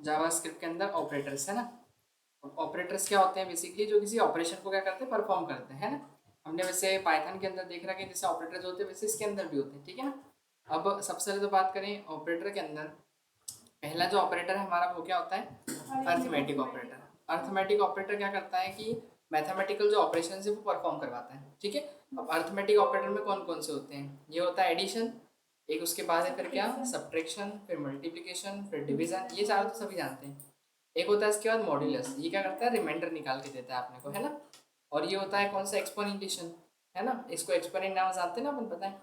JavaScript के अंदर operators है ना। ऑपरेटर्स क्या होते हैं बेसिकली, जो किसी ऑपरेशन को क्या करते हैं, परफॉर्म करते हैं, है ना। हमने वैसे पाइथन के अंदर देख रहा है कि जैसे ऑपरेटर्स होते हैं वैसे इसके अंदर भी होते हैं, ठीक है ना। अब सबसे पहले तो बात करें ऑपरेटर के अंदर, पहला जो ऑपरेटर है हमारा वो क्या होता है, अर्थमेटिक ऑपरेटर। अर्थमेटिक ऑपरेटर क्या करता है कि मैथमेटिकल जो ऑपरेशन है वो परफॉर्म करवाता है, ठीक है। अब अर्थमेटिक ऑपरेटर में कौन कौन से होते हैं, ये होता है एडिशन, एक उसके बाद है फिर क्या, सब्ट्रैक्शन, फिर मल्टीप्लिकेशन, फिर डिवीजन, ये चारों तो सभी जानते हैं। एक होता है इसके बाद मॉड्यूलस, ये क्या करता है, रिमाइंडर निकाल के देता है अपने को, है ना। और ये होता है कौन सा, एक्सपोनेंटेशन, है ना। इसको एक्सपोनेंट नाम जानते हैं ना अपन, पता है,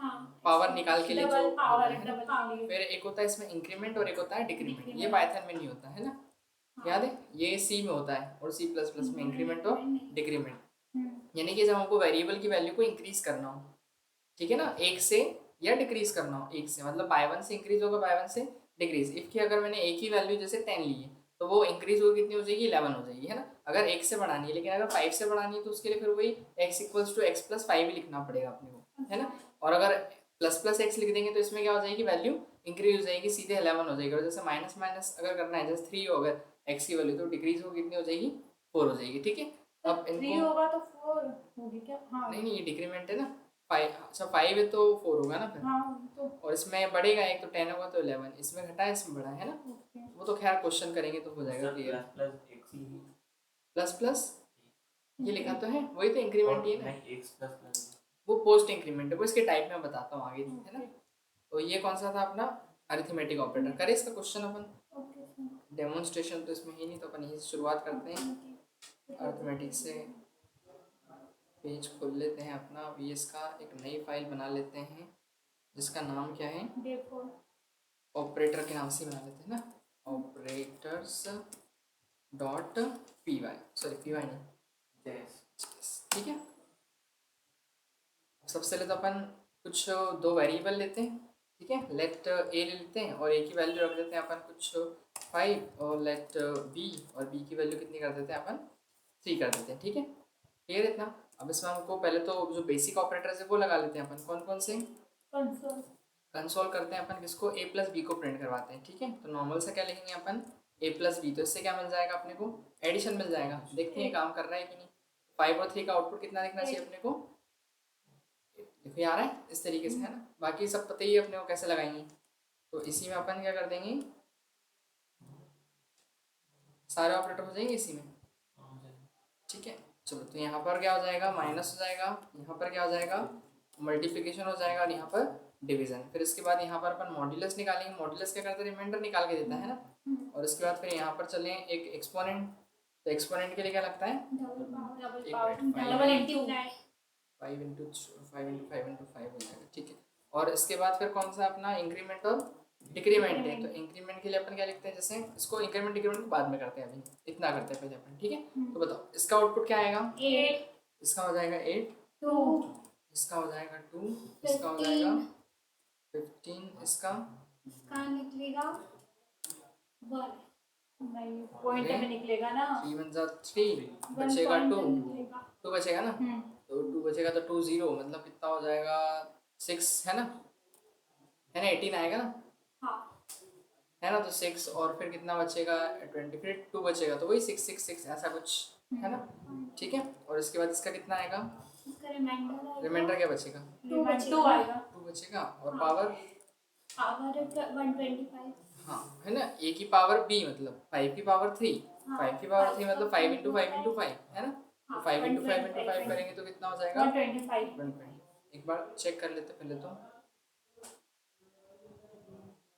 पावर निकाल के लिए जो होता है ना। फिर एक होता है इसमें इंक्रीमेंट और एक होता है डिक्रीमेंट, ये पाइथन में नहीं होता है ना, याद है, ये सी में होता है और सी प्लस प्लस में इंक्रीमेंट और डिक्रीमेंट। यानी कि जब हमको वेरिएबल की वैल्यू को इंक्रीज करना हो, ठीक है ना, एक से, या डिक्रीज करना हो एक से, मतलब बाय वन से इंक्रीज होगा, बाय वन से डिक्रीज। इफ की अगर मैंने एक ही वैल्यू जैसे 10 ली है तो वो इंक्रीज होगी कितनी हो जाएगी, 11 हो जाएगी, है ना। अगर एक से बढ़ानी है, लेकिन अगर 5 से बढ़ानी है तो उसके लिए फिर वही x equals to x plus 5 ही लिखना पड़ेगा अपने को, है ना। और अगर प्लस प्लस एक्स लिख देंगे तो इसमें क्या हो जाएगी, वैल्यू इंक्रीज हो जाएगी, सीधे 11 हो जाएगी। और जैसे माइनस माइनस अगर करना है, जैसे 3 हो अगर एक्स की वैल्यू, तो डिक्रीज हो कितनी हो जाएगी, 4 हो जाएगी, ठीक है। अब इनको होगा तो 4 होगी क्या, हाँ नहीं नहीं, ये डिक्रीमेंट है ना, 5, अच्छा 5 है तो 4 होगा ना फिर, हाँ तो और इसमें बढ़ेगा एक तो 10 होगा तो 11, इसमें घटा है इसमें बढ़ा है ना। वो तो खैर क्वेश्चन करेंगे तो हो जाएगा क्लियर। प्लस प्लस ये लिखा तो है, वही तो इंक्रीमेंट ही है ना, वो पोस्ट इंक्रीमेंट है, वो इसके टाइप में बताता हूँ आगे, है ना। तो ये कौन सा था अपना, अरिथमेटिक ऑपरेटर। करें इसका क्वेश्चन अपन, डेमोन्स्ट्रेशन तो इसमें ही नहीं, तो अपन यही से शुरुआत करते हैं अरिथमेटिक से। पेज खोल लेते हैं अपना वीएस का, एक नई फाइल बना लेते हैं जिसका नाम क्या है, ऑपरेटर के नाम से बना लेते हैं ना, operators dot P Y, sorry P Y नहीं, ठीक है। सबसे पहले तो अपन कुछ दो वेरिएबल लेते हैं, ठीक है। लेट ए ले लेते हैं और ए की वैल्यू रख देते हैं अपन कुछ 5, और लेट बी, और बी की वैल्यू कितनी कर देते हैं अपन, 3 कर देते हैं, ठीक है। क्लियर इतना। अब इसमें हमको पहले तो जो बेसिक ऑपरेटर्स है वो लगा लेते हैं अपन, कौन कौन से, कंसोल करते हैं अपन किसको, ए प्लस बी को प्रिंट करवाते हैं, ठीक है। तो नॉर्मल से क्या लिखेंगे अपन, ए प्लस बी, तो इससे क्या मिल जाएगा अपने को, एडिशन मिल जाएगा। देखते हैं काम कर रहा है कि नहीं। 5 और 3 का आउटपुट कितना दिखना चाहिए अपने को, देखो ये आ रहा है इस तरीके से, है ना। बाकी सब पता ही है अपने को कैसे लगाएंगे, तो इसी में अपन क्या कर देंगे, सारे ऑपरेटर हो जाएंगे इसी में, ठीक है। चलो तो यहाँ पर क्या हो जाएगा, माइनस हो जाएगा, यहाँ पर क्या हो जाएगा, मल्टीप्लिकेशन हो जाएगा, और यहाँ पर डिवीजन। फिर इसके बाद यहाँ पर अपन मॉड्यूलस निकालेंगे, मॉड्यूलस क्या करता है, रिमाइंडर निकाल के देता है ना। और इसके बाद फिर यहाँ पर चलें एक एक्सपोनेंट, तो एक्सपोनेंट के लिए क्या लगता है, 5 हो जाएगा, ठीक है। और इसके बाद फिर कौन सा अपना इंक्रीमेंट और डिक्रीमेंट है, तो इंक्रीमेंट के लिए अपन क्या लिखते हैं, जैसे इसको इंक्रीमेंट डिक्रीमेंट को बाद में करते हैं, अभी इतना करते हैं पहले अपन, ठीक है। तो बताओ इसका आउटपुट क्या आएगा, 8, इसका हो जाएगा 8, 2, इसका हो जाएगा 2, इसका हो जाएगा 15, इसका निकलेगा 1, नहीं पॉइंट में निकलेगा ना, 3 1 जा 3, बचेगा 2, 2 बचेगा ना, तो 2 बचेगा तो 2 0, मतलब कितना हो जाएगा 6, है ना, 18 आएगा ना, है ना। तो 6 और फिर कितना बचेगा 20, फिर 2 बचेगा, तो वही 6 6 6 ऐसा कुछ, है ना, ठीक है। और इसके बाद इसका कितना आएगा, रिमाइंडर क्या बचेगा, 2 आएगा, 2 बचेगा, और पावर 125, हाँ, है ना, ए की पावर बी मतलब 5 की पावर 3, 5 की पावर 3 मतलब 5 इंटू 5 इंटू 5, है ना। तो 5 इंटू 5 इंटू 5 करेंगे तो कितना हो जाएगा 120। एक बार चेक कर लेते पहले तो,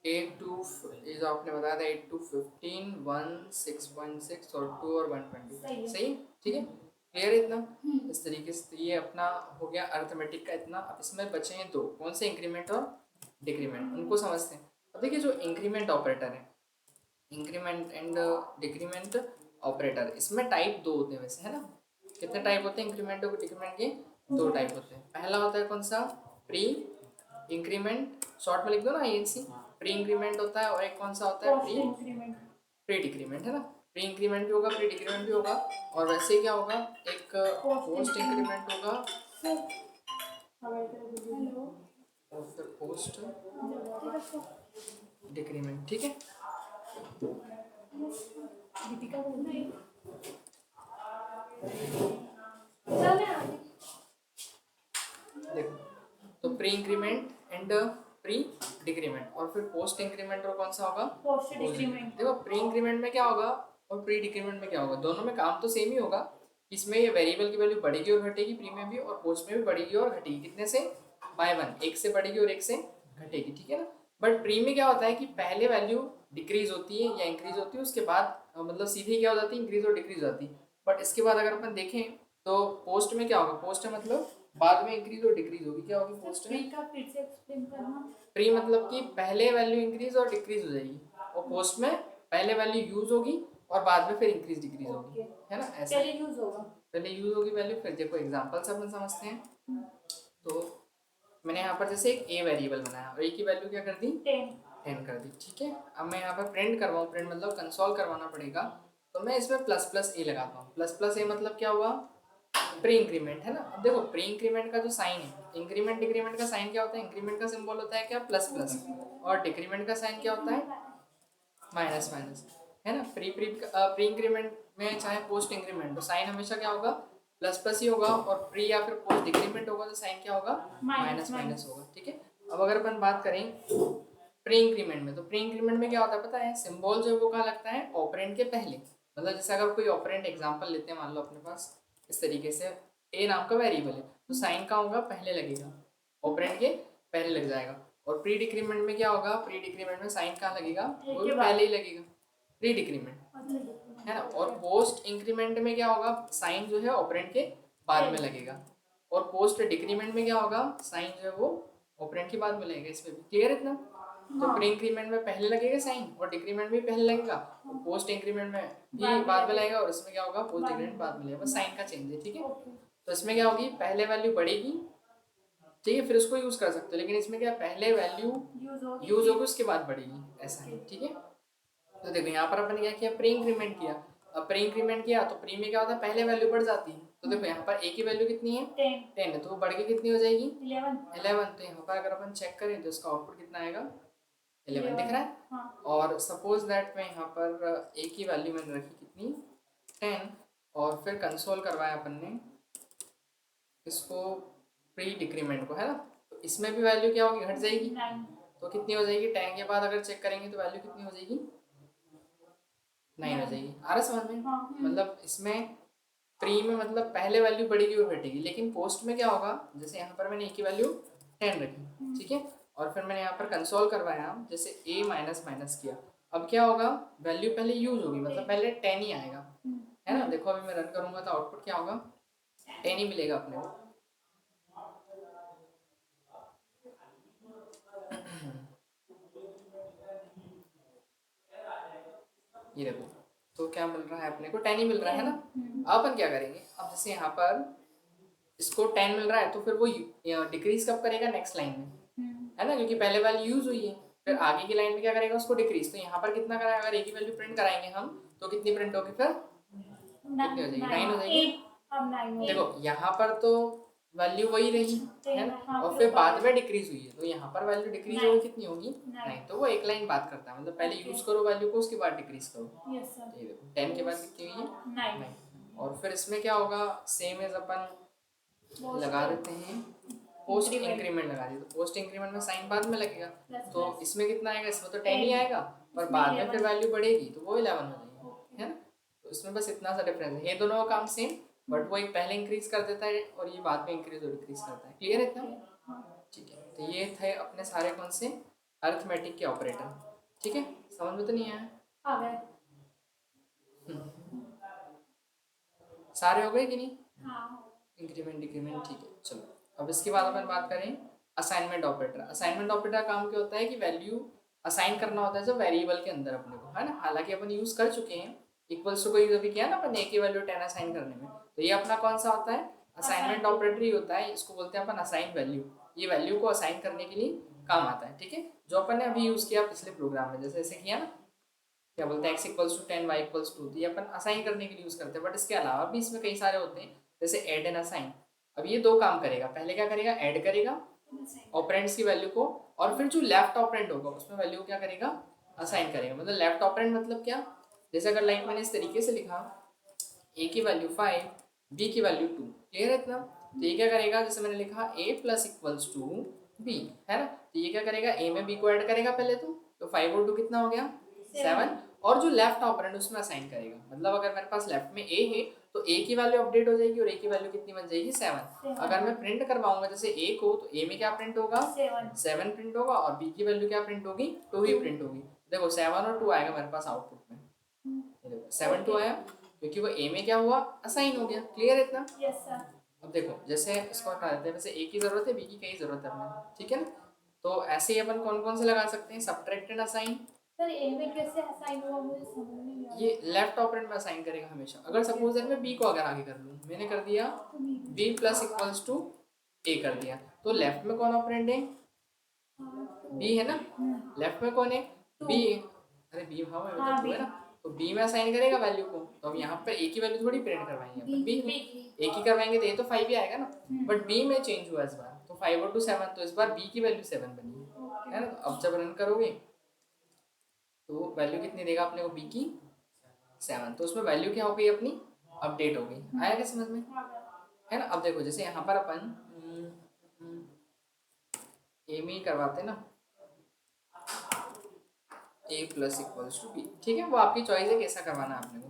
8 टू ये जो आपने बताया था 8 टू 15, 1 6.6 और 2 और 120, सही, ठीक है। क्लियर है इतना। इस तरीके से ये अपना हो गया अर्थमेटिक का इतना। अब इसमें बचे हैं दो, कौन से, इंक्रीमेंट और डिक्रीमेंट, उनको समझते हैं। अब देखिए जो इंक्रीमेंट ऑपरेटर है, इंक्रीमेंट एंड डिक्रीमेंट ऑपरेटर, इसमें टाइप दो होते हैं वैसे, है ना। कितने टाइप होते हैं इंक्रीमेंट और डिक्रीमेंट के, दो टाइप होते हैं। पहला होता है कौन सा, प्री इंक्रीमेंट, शॉर्ट में लिख दो ना INC, प्री इंक्रीमेंट होता है। और एक कौन सा होता है, प्री डिक्रीमेंट, है ना। प्री इंक्रीमेंट भी होगा, प्री डिक्रीमेंट भी होगा, और वैसे ही क्या होगा, एक पोस्ट इंक्रीमेंट होगा और फिर पोस्ट डिक्रीमेंट, ठीक है। दीपिका बोल रही है। चल मैं आ रही। देखो, तो pre increment and pre decrement, और फिर पोस्ट इंक्रीमेंट और कौन सा होगा? Post decrement. देखो प्री इंक्रीमेंट में क्या होगा और प्री डिक्रीमेंट में क्या होगा, दोनों में काम तो सेम ही होगा। इसमें ये वेरिएबल की वैल्यू बढ़ेगी और घटेगी प्री में भी, और पोस्ट में भी बढ़ेगी और घटेगी। कितने से? बाय वन, एक से बढ़ेगी और एक से घटेगी, ठीक है ना। बट प्री में क्या होता है कि पहले वैल्यू डिक्रीज होती है या इंक्रीज होती है, उसके बाद मतलब सीधे क्या हो जाती है, इंक्रीज और डिक्रीज हो जाती है। बट इसके बाद अगर अपन देखें तो पोस्ट में क्या होगा, पोस्ट में मतलब बाद में इंक्रीज और डिक्रीज होगी। क्या होगी पोस्ट प्री में? का फिर से एक्सप्लेन करना। प्री मतलब कि पहले वैल्यू इंक्रीज और डिक्रीज हो जाएगी, और पोस्ट में पहले वैल्यू यूज होगी और बाद में फिर इंक्रीज डिक्रीज होगी, है ना। ऐसा पहले यूज होगा। पहले यूज होगी वैल्यू, फिर देखो एग्जांपल से अपन समझते हैं। तो मैंने यहाँ पर जैसे एक ए वेरिएबल बनाया और ए की वैल्यू क्या कर दी? 10 कर दी, ठीक है। अब मैं यहाँ पर प्रिंट करवाऊँ, प्रिंट मतलब कंसोल करवाना पड़ेगा, तो मैं इसमें प्लस प्लस ए लगाता हूँ। प्लस प्लस ए मतलब क्या हुआ? प्री इंक्रीमेंट, है ना। अब देखो प्री इंक्रीमेंट का जो साइन है, इंक्रीमेंट डिक्रीमेंट का साइन क्या होता है? इंक्रीमेंट का सिंबल होता है क्या? प्लस प्लस, और डिक्रीमेंट का साइन क्या होता है? माइनस माइनस, है ना। प्री इंक्रीमेंट में चाहे पोस्ट इंक्रीमेंट हो, साइन हमेशा क्या होगा? प्लस प्लस ही होगा, और प्री या फिर पोस्ट डिक्रीमेंट होगा तो साइन क्या होगा? माइनस माइनस होगा, ठीक है। अब अगर अपन बात करें प्री इंक्रीमेंट में, तो प्री इंक्रीमेंट में क्या होता है पता है? सिंबल जो है वो कहाँ लगता है? ऑपरेंड के पहले। मतलब जैसे अगर कोई ऑपरेंड एग्जांपल लेते हैं, मान लो अपने पास इस तरीके से ए नाम का वेरिएबल है, तो साइन का होगा? पहले लगेगा, ऑपरेंड के पहले लग जाएगा। और प्री डिक्रीमेंट में क्या होगा? प्री डिक्रीमेंट में साइन कहाँ लगेगा? वो भी पहले ही लगेगा, प्री डिक्रीमेंट, है ना। और पोस्ट इंक्रीमेंट में क्या होगा? साइन जो है ऑपरेंड के बाद में लगेगा, और पोस्ट डिक्रीमेंट में क्या होगा? साइन जो है वो ऑपरेंड के बाद में लगेगा। इसमें भी क्लियर है इतना? तो प्री इंक्रीमेंट में पहले लगेगा साइन, और डिक्रीमेंट में पहले लगेगा, और पोस्ट इंक्रीमेंट में भी बाद में लगेगा, और इसमें क्या होगा? पोस्ट डिक्रीमेंट बाद में लगेगा, बस साइन का चेंज है, ठीक है। तो इसमें क्या होगी? पहले वैल्यू बढ़ेगी, ठीक है, फिर उसको यूज कर सकते हो। लेकिन इसमें क्या, पहले वैल्यू यूज होगी उसके बाद बढ़ेगी, ऐसा है, ठीक है। तो देखो यहाँ पर अपन क्या किया? प्री इंक्रीमेंट किया। अब प्री इंक्रीमेंट किया तो प्री में क्या होता है? पहले वैल्यू बढ़ जाती है। तो देखो यहाँ पर ए की वैल्यू कितनी है? 10 है, तो वो बढ़ के कितनी हो जाएगी? 11। तो यहाँ पर अगर अपन चेक करें तो इसका आउटपुट कितना आएगा? 11 दिख रहा है। हाँ। और सपोज दैट मैं यहाँ पर ए की वैल्यू मैंने रखी कितनी? 10, और फिर कंसोल करवाया अपन ने इसको प्री डिक्रीमेंट को, है ना। तो इसमें भी वैल्यू क्या होगी? घट जाएगी। तो कितनी हो जाएगी? 10 के बाद अगर चेक करेंगे तो वैल्यू कितनी हो जाएगी? 9 हो जाएगी। आ रहा समझ में? मतलब इसमें प्री में मतलब पहले वैल्यू बढ़ेगी और घटेगी, लेकिन पोस्ट में क्या होगा? जैसे यहाँ पर मैंने ए की वैल्यू 10 रखी, ठीक है, और फिर मैंने यहाँ पर कंसोल करवाया, जैसे ए माइनस माइनस किया। अब क्या होगा? वैल्यू पहले यूज होगी, मतलब पहले 10 ही आएगा, है ना। देखो अभी मैं रन करूंगा तो आउटपुट क्या होगा? 10 ही मिलेगा अपने को। ये देखो, तो क्या मिल रहा है अपने को? 10 ही मिल रहा है ना। अब अपन क्या करेंगे? अब जैसे यहाँ पर इसको 10 मिल रहा है, तो फिर वो डिक्रीज कब करेगा? नेक्स्ट लाइन में, है ना, क्योंकि पहले वैल्यू यूज हुई है। फिर आगे की लाइन में क्या करेगा? उसको डिक्रीज। तो यहाँ पर कितना कराएगा? अगर ए की वैल्यू प्रिंट कराएंगे हम तो कितनी प्रिंट होगी? फिर कितनी हो जाएगी? 9 हो जाएगी। देखो यहाँ पर तो वैल्यू वही रही, है ना, और फिर बाद में डिक्रीज हुई है, तो यहाँ पर वैल्यू डिक्रीज होगी, कितनी होगी? 9। तो वो एक लाइन बात करता है, मतलब पहले यूज करो वैल्यू को, उसके बाद डिक्रीज करो। ये देखो 10 के बाद कितनी हुई है? 9। और फिर इसमें क्या होगा? सेम एज अपन लगा देते हैं, पोस्ट इंक्रीमेंट लगा दिए, तो पोस्ट इंक्रीमेंट में साइन बाद में लगेगा, तो इसमें कितना आएगा? इसमें तो 10 ही आएगा, पर बाद में फिर वैल्यू बढ़ेगी तो वो 11 हो जाएगी, है ना। तो इसमें बस इतना सा डिफरेंस है। ये दोनों का काम सेम, बट वो एक पहले इंक्रीज कर देता है और ये बाद में इंक्रीज और डिक्रीज करता है। क्लियर है इतना? ठीक है, तो ये थे अपने सारे कौन से? अरिथमेटिक के ऑपरेटर, ठीक है। समझ में तो नहीं आया? आ गए। सारे हो गए कि नहीं? हाँ। इंक्रीमेंट डिक्रीमेंट, ठीक है। चलो अब इसके बाद अपन बात करें असाइनमेंट ऑपरेटर। असाइनमेंट ऑपरेटर का काम क्या होता है कि वैल्यू असाइन करना होता है जो वेरिएबल के अंदर अपने को, है ना। हालांकि अपन यूज कर चुके हैं, इक्वल्स टू को यूज अभी किया ना अपन ए की वैल्यू 10 असाइन करने में। तो ये अपना कौन सा होता है? असाइनमेंट ऑपरेटर ही होता है। इसको बोलते हैं अपन असाइन वैल्यू। ये वैल्यू को असाइन करने के लिए काम आता है, ठीक है। जो अपन ने अभी यूज किया पिछले प्रोग्राम में, जैसे ऐसे किया ना, क्या बोलते हैं x equals to 10 y equals to, ये अपन असाइन करने के लिए यूज करते हैं। बट इसके अलावा भी इसमें कई सारे होते हैं, जैसे ऐड एंड असाइन। अब ये दो काम करेगा। पहले क्या करेगा? ऐड करेगा ऑपरेंड्स की वैल्यू को, और फिर जो लेफ्ट ऑपरेंड होगा उसमें वैल्यू क्या करेगा? असाइन करेगा। मतलब लेफ्ट ऑपरेंड मतलब क्या? जैसे अगर लाइक मैंने इस तरीके से लिखा, a की वैल्यू 5, b की वैल्यू 2, क्लियर है इतना? तो ये क्या करेगा, जैसे मैंने लिखा a plus equals to b, है ना, तो ये क्या करेगा, a में b को ऐड करेगा पहले तो 5 और 2 कितना हो गया 7, और जो लेफ्ट ऑपरेंड उसमें असाइन करेगा, मतलब अगर मेरे पास लेफ्ट में a है तो a की वैल्यू अपडेट हो जाएगी और a की वैल्यू कितनी बन जाएगी 7। अगर मैं प्रिंट करवाऊंगा जैसे a को, तो a में क्या प्रिंट होगा 7 प्रिंट होगा, और b की वैल्यू क्या प्रिंट होगी 2 ही प्रिंट होगी। देखो 7 और 2 आएगा मेरे पास आउटपुट में, ये देखो 7 2 आया क्योंकि वो a में क्या हुआ असाइन हो गया, क्लियर है इतना? Yes sir. अब देखो जैसे इसको हटा देते हैं, वैसे a की जरूरत है, b की कहीं जरूरत है अपने, ठीक है ना? तो ऐसे ही अपन कौन कौन से लगा सकते हैं, सब्ट्रैक्ट एंड असाइन। सर ए में कैसे असाइन हुआ मुझे समझ नहीं आ ये लेफ्ट ऑपरेंड में असाइन करेगा हमेशा। अगर सपोज दैट मैं b को अगर आगे कर लूँ, मैंने कर दिया b plus equals to a कर दिया, तो लेफ्ट में कौन ऑपरेंड है b है ना, लेफ्ट में कौन है b, अरे b हाँ मतलब 2 है ना, तो b में असाइन करेगा वैल्यू को, तो अब यहाँ पर a की वैल्यू थोड़ी प्रिंट करवाएंगे अपन, b a की करवाएंगे तो ये तो 5 ही आएगा ना, बट b में चेंज हुआ इस बार, तो 5 और 2 7, तो इस बार b की वैल्यू 7 बनी है ना। अब जब रन करोगे तो वैल्यू कितनी देगा अपने को b की 7, तो उसमें वैल्यू क्या हो गई अपनी अपडेट हो गई। आया क्या समझ में, है ना? अब देखो जैसे यहाँ पर अपन ए में ही करवाते ना, a plus equals to b, ठीक है, वो आपकी चॉइस है कैसा करवाना है आपने को।